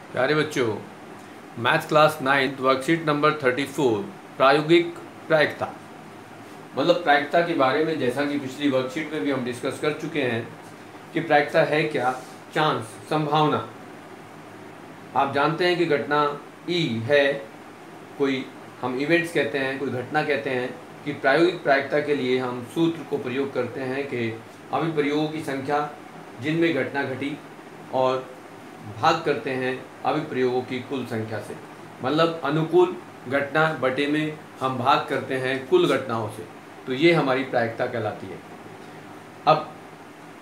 प्यारे बच्चों, math class 9 worksheet number 34 प्रायोगिक प्रायिकता। मतलब प्रायिकता के बारे में जैसा कि पिछली वर्कशीट में भी हम डिस्कस कर चुके हैं कि प्रायिकता है क्या, चांस, संभावना। आप जानते हैं कि घटना ई है, कोई हम इवेंट्स कहते हैं, कोई घटना कहते हैं कि प्रायोगिक प्रायिकता के लिए हम सूत्र को प्रयोग करते हैं कि अभिप्रयोगों की संख्या जिनमें घटना घटी और भाग करते हैं अभिप्रयोगों की कुल संख्या से। मतलब अनुकूल घटना बटे में हम भाग करते हैं कुल घटनाओं से, तो ये हमारी प्रायिकता कहलाती है। अब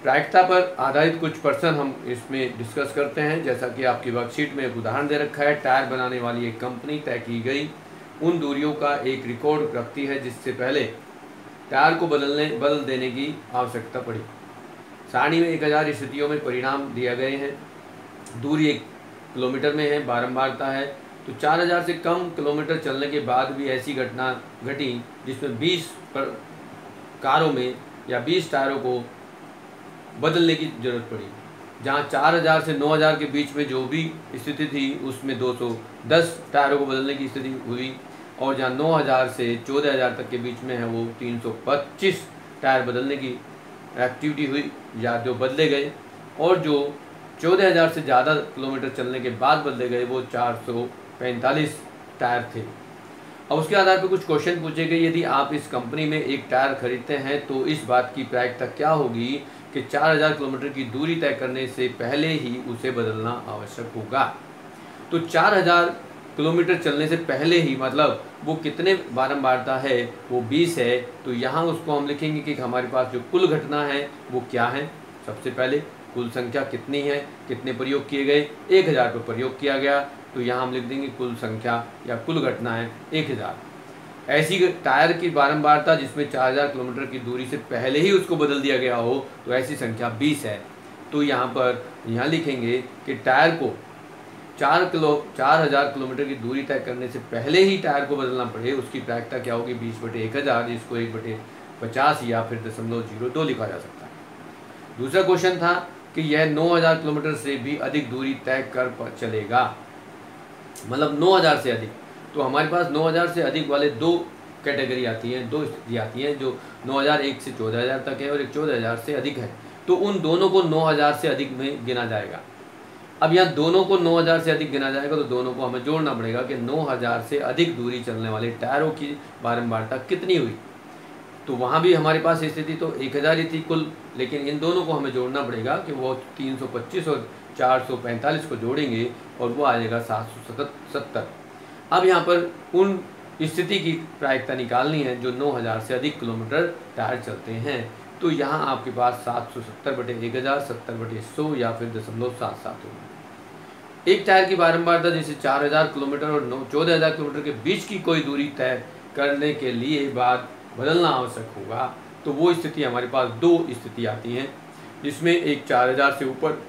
प्रायिकता पर आधारित कुछ प्रश्न हम इसमें डिस्कस करते हैं। जैसा कि आपकी वर्कशीट में एक उदाहरण दे रखा है, टायर बनाने वाली एक कंपनी तय की गई उन दूरियों का एक रिकॉर्ड रखती है जिससे पहले टायर को बदल देने की आवश्यकता पड़ी। सारणी में 1000 स्थितियों में परिणाम दिए गए हैं। दूरी 1 किलोमीटर में है, बारंबारता है, तो 4000 से कम किलोमीटर चलने के बाद भी ऐसी घटना घटी जिसमें 20 कारों में या 20 टायरों को बदलने की जरूरत पड़ी। जहां 4000 से 9000 के बीच में जो भी स्थिति थी उसमें 210 टायरों को बदलने की स्थिति हुई, और जहां 9000 से 14000 तक के बीच में है वो 325 टायर बदलने की एक्टिविटी हुई या जो बदले गए, और जो 14000 से ज़्यादा किलोमीटर चलने के बाद बदले गए वो 445 टायर थे। अब उसके आधार पर कुछ क्वेश्चन पूछे गए। यदि आप इस कंपनी में एक टायर खरीदते हैं तो इस बात की प्रायिकता क्या होगी कि 4000 किलोमीटर की दूरी तय करने से पहले ही उसे बदलना आवश्यक होगा। तो 4000 किलोमीटर चलने से पहले ही मतलब वो कितने बारंबारता है, वो 20 है। तो यहाँ उसको हम लिखेंगे कि हमारे पास जो कुल घटना है वो क्या है। सबसे पहले कुल संख्या कितनी है, कितने प्रयोग किए गए, 1000 पर प्रयोग किया गया, तो यहाँ हम लिख देंगे कुल संख्या या कुल घटना है 1000। ऐसी टायर की बारंबारता जिसमें 4000 किलोमीटर की दूरी से पहले ही उसको बदल दिया गया हो, तो ऐसी संख्या 20 है। तो यहाँ लिखेंगे कि टायर को 4000 किलोमीटर की दूरी तय करने से पहले ही टायर को बदलना पड़े, उसकी प्रायिकता क्या होगी, 20/1000, जिसको 1/50 या फिर 0.02 लिखा जा सकता है। दूसरा क्वेश्चन था कि यह 9000 किलोमीटर से भी अधिक दूरी तय कर चलेगा, मतलब 9000 से अधिक। तो हमारे पास 9000 से अधिक वाले दो कैटेगरी आती हैं, दो स्थिति आती हैं, जो 9001 से 14000 तक है और एक 14000 से अधिक है। तो उन दोनों को 9000 से अधिक में गिना जाएगा। अब यहाँ दोनों को 9000 से अधिक गिना जाएगा, तो दोनों को हमें जोड़ना पड़ेगा कि 9000 से अधिक दूरी चलने वाले टायरों की बारंबारता कितनी हुई। तो वहाँ भी हमारे पास स्थिति तो 1000 ही थी कुल, लेकिन इन दोनों को हमें जोड़ना पड़ेगा कि वो 325 और 445 को जोड़ेंगे और वो आ जाएगा 770। अब यहाँ पर उन स्थिति की प्रायिकता निकालनी है जो 9000 से अधिक किलोमीटर टायर चलते हैं। तो यहाँ आपके पास 770/1000, 70/100 या फिर 0.77 होगा। एक टायर की बारंबारता जैसे 4000 किलोमीटर और 14000 किलोमीटर के बीच की कोई दूरी तय करने के लिए बाद बदलना आवश्यक होगा। तो वो स्थिति हमारे पास दो स्थिति आती हैं, जिसमें एक 4000 से ऊपर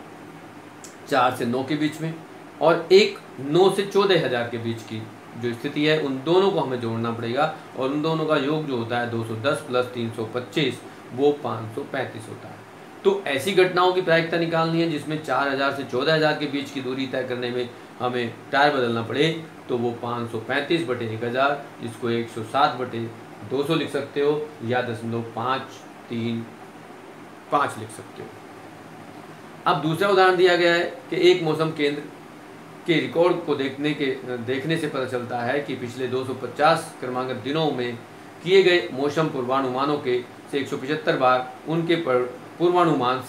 4 से 9 के बीच में, और एक 9 से 14000 के बीच की जो स्थिति है, उन दोनों को हमें जोड़ना पड़ेगा, और उन दोनों का योग जो होता है 210 प्लस 325 वो 535 होता है। तो ऐसी घटनाओं की प्रायिकता निकालनी है जिसमें 4000 से 14000 के बीच की दूरी तय करने में हमें टायर बदलना पड़े, तो वो 535/1000, जिसको 107/200 लिख सकते हो या 0.535 लिख सकते हो। अब दूसरा उदाहरण दिया गया है कि एक मौसम केंद्र के रिकॉर्ड को देखने से पता चलता है कि पिछले 250 क्रमांकित दिनों में किए गए मौसम पूर्वानुमानों के से 175 बार उनके पूर्वानुमान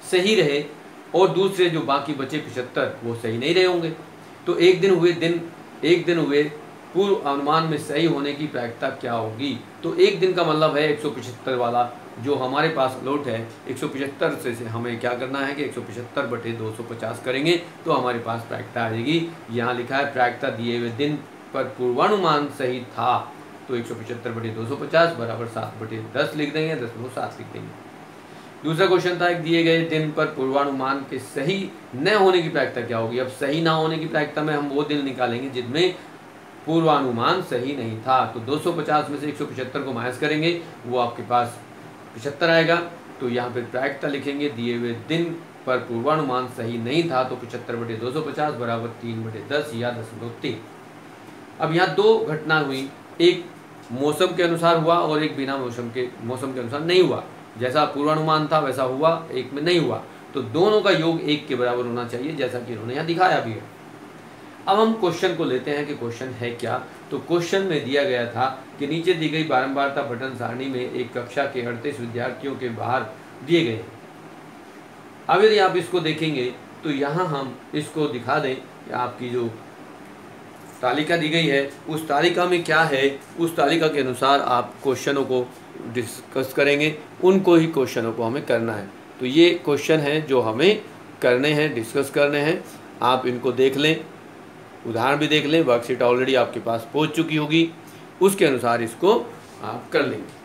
सही रहे और दूसरे जो बाकी बचे 75 वो सही नहीं रहे होंगे। तो एक दिन हुए पूर्व अनुमान में सही होने की प्रायिकता क्या होगी। तो एक दिन का मतलब है 175 वाला जो हमारे पास लौट है, 175 से हमें क्या करना है कि 175/250 करेंगे तो हमारे पास प्रायिकता आ जाएगी। यहाँ लिखा है प्रायिकता दिए हुए दिन पर पूर्वानुमान सही था, तो 175/250 बराबर 7/10 लिख देंगे, 10.7 लिख देंगे। दूसरा क्वेश्चन था एक दिए गए दिन पर पूर्वानुमान के सही न होने की प्रायिकता क्या होगी। अब सही ना होने की प्रायिकता में हम वो दिन निकालेंगे जिनमें पूर्वानुमान सही नहीं था। तो 250 में से 175 को माइनस करेंगे, वो आपके पास 75 आएगा। तो यहाँ पे प्रायिकता लिखेंगे दिए हुए दिन पर पूर्वानुमान सही नहीं था तो 75/250 बराबर 3/10 या 0.3। अब यहाँ दो घटना हुई, एक मौसम के अनुसार हुआ और एक बिना मौसम के अनुसार नहीं हुआ। जैसा पूर्वानुमान था वैसा हुआ, एक में नहीं हुआ, तो दोनों का योग 1 के बराबर होना चाहिए, जैसा कि इन्होंने यहाँ दिखाया भी है। अब हम क्वेश्चन को लेते हैं कि क्वेश्चन है क्या। तो क्वेश्चन में दिया गया था कि नीचे दी गई बारंबारता बटन सारणी में एक कक्षा के 38 विद्यार्थियों के बाहर दिए गए हैं। अब यदि आप इसको देखेंगे तो यहाँ हम इसको दिखा दें कि आपकी जो तालिका दी गई है उस तालिका में क्या है, उस तालिका के अनुसार आप क्वेश्चनों को डिस्कस करेंगे, उनको ही क्वेश्चनों को हमें करना है। तो ये क्वेश्चन हैं जो हमें करने हैं, डिस्कस करने हैं। आप इनको देख लें, उदाहरण भी देख लें, वर्कशीट ऑलरेडी आपके पास पहुंच चुकी होगी, उसके अनुसार इसको आप कर लेंगे।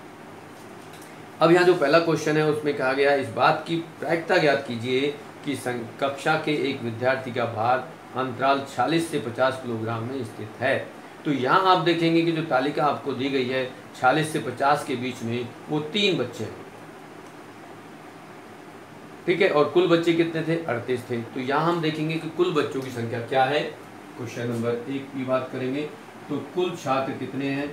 अब यहाँ जो पहला क्वेश्चन है उसमें कहा गया इस बात की प्रायिकता ज्ञात कीजिए कि कक्षा के एक विद्यार्थी का भार अंतराल 40 से 50 किलोग्राम में स्थित है। तो यहाँ आप देखेंगे कि जो तालिका आपको दी गई है 40 से 50 के बीच में वो 3 बच्चे हैं, ठीक है, और कुल बच्चे कितने थे? 38 थे। तो यहाँ हम देखेंगे कि कुल बच्चों की संख्या क्या है। क्वेश्चन नंबर 1 की बात करेंगे तो कुल छात्र कितने हैं?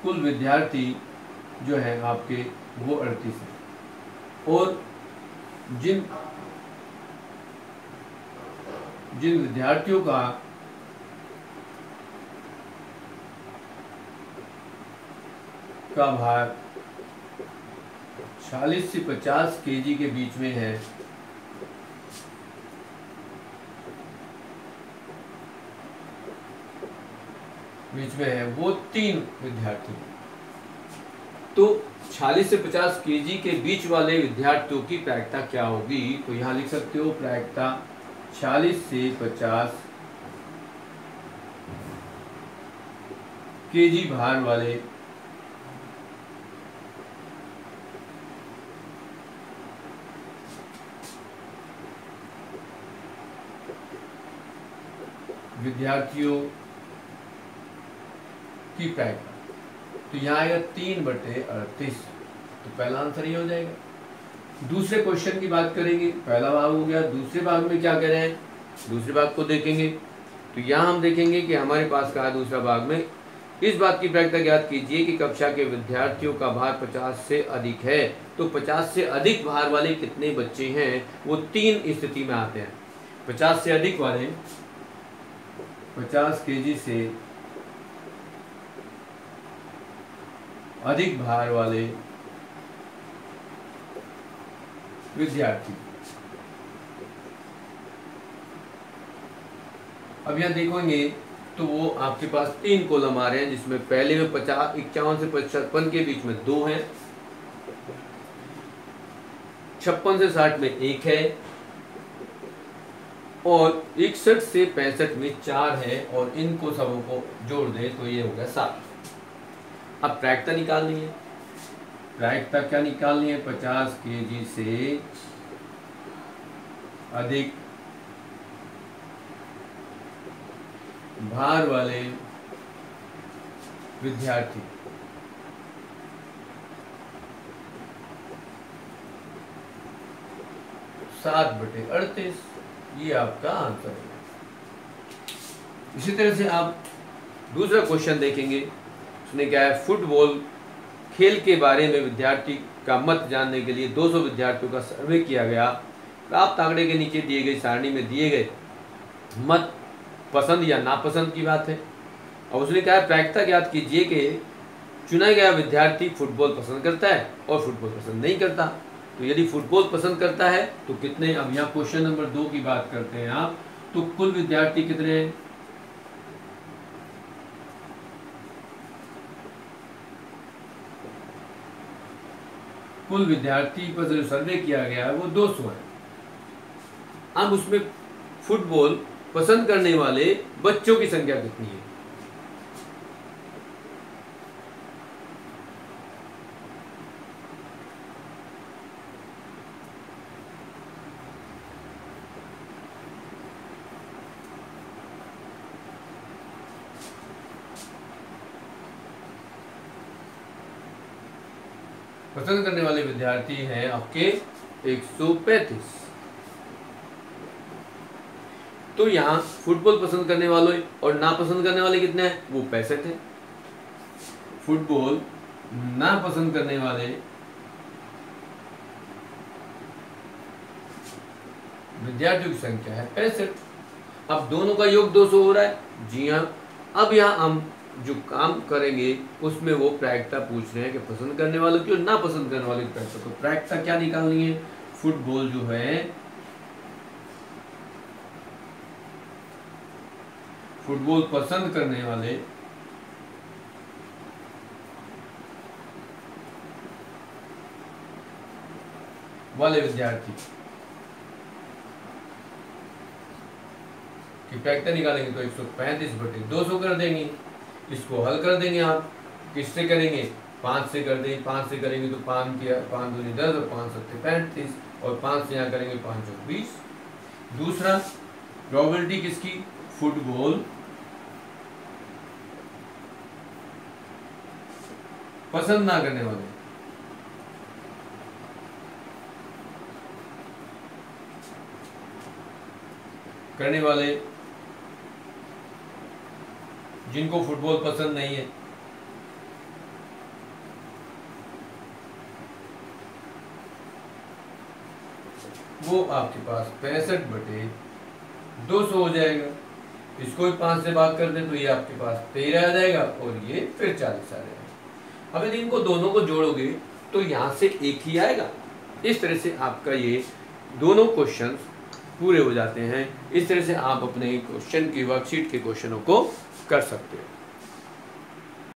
कुल विद्यार्थी जो है आपके वो 38 है, और जिन विद्यार्थियों का भार 40 से 50 केजी के बीच में है, वो 3 विद्यार्थी। तो 40 से 50 केजी के बीच वाले विद्यार्थियों की प्रायिकता क्या होगी? तो यहाँ लिख सकते हो प्रायिकता 40 से 50 केजी भार वाले विद्यार्थियों की प्रायिकता। तो यहाँ आएगा 3/38। तो पहला आंसर ये हो जाएगा। दूसरे क्वेश्चन की बात करेंगे, पहला भाग हो गया। दूसरे भाग में क्या कह रहे हैं, दूसरे भाग को देखेंगे तो यहाँ हम देखेंगे कि हमारे पास कहा दूसरा भाग में इस बात की प्रायिकता ज्ञात कीजिए कि कक्षा के विद्यार्थियों का भार 50 से अधिक है। तो 50 से अधिक भार वाले कितने बच्चे हैं? वो 3 स्थिति में आते हैं। 50 से अधिक वाले 50 केजी से अधिक भार वाले विद्यार्थी। अब यहाँ देखेंगे तो वो आपके पास 3 कॉलम आ रहे हैं, जिसमें पहले में 51 से 55 के बीच में 2 हैं, 56 से 60 में 1 है, और 61 से 65 में 4 है, और इनको सबों को जोड़ दें तो ये हो गया 7। अब प्रायिकता निकालनी है। प्रायिकता क्या निकालनी है? 50 केजी से अधिक भार वाले विद्यार्थी। सात बटे 38, ये आपका आंसर है। इसी तरह से आप दूसरा क्वेश्चन देखेंगे, उसने क्या है, फुटबॉल खेल के बारे में विद्यार्थी का मत जानने के लिए 200 विद्यार्थियों का सर्वे किया गया। प्राप्त आंकड़े के नीचे दिए गए सारणी में दिए गए मत पसंद या नापसंद की बात है। और उसने कहा प्रायिकता ज्ञात कीजिए कि चुना गया विद्यार्थी फुटबॉल पसंद करता है और फुटबॉल पसंद नहीं करता। तो यदि फुटबॉल पसंद करता है तो कितने? अब यहाँ क्वेश्चन नंबर 2 की बात करते हैं आप, तो कुल विद्यार्थी कितने हैं? कुल विद्यार्थी पर जो सर्वे किया गया है वो 200 है। अब उसमें फुटबॉल पसंद करने वाले बच्चों की संख्या कितनी है? पसंद करने वाले विद्यार्थी हैं आपके 135। तो यहाँ फुटबॉल पसंद करने वाले और नापसंद करने वाले कितने हैं? वो 65 हैं। फुटबॉल नापसंद करने वाले विद्यार्थियों की संख्या है 65। अब दोनों का योग 200 हो रहा है। जी हाँ। अब यहाँ हम जो काम करेंगे उसमें वो प्रायिकता पूछ रहे हैं कि पसंद करने वालों की और नापसंद करने वालों की प्रायिकता। तो प्रायिकता क्या निकालनी है? फुटबॉल जो है, फुटबॉल पसंद करने वाले विद्यार्थी की प्रायिकता निकालेंगे तो 135/200 कर देंगे। इसको हल कर देंगे। आप किससे करेंगे? 5 से कर देंगे। 5 से करेंगे तो 5 दूनी 10 और 5 सत्ते 35 और 5 से यहाँ करेंगे 5 चौक 20। दूसरा प्रोबेबिलिटी किसकी? फुटबॉल पसंद ना करने वाले जिनको फुटबॉल पसंद नहीं है, वो आपके पास 65/200 हो जाएगा। इसको भी 5 से भाग कर दें तो ये आपके पास 13 आ जाएगा और ये फिर 40 आ जाएगा। अब यदि इनको दोनों को जोड़ोगे तो यहाँ से एक ही आएगा। इस तरह से आपका ये दोनों क्वेश्चन पूरे हो जाते हैं। इस तरह से आप अपने क्वेश्चन की वर्कशीट के क्वेश्चनों को कर सकते हो।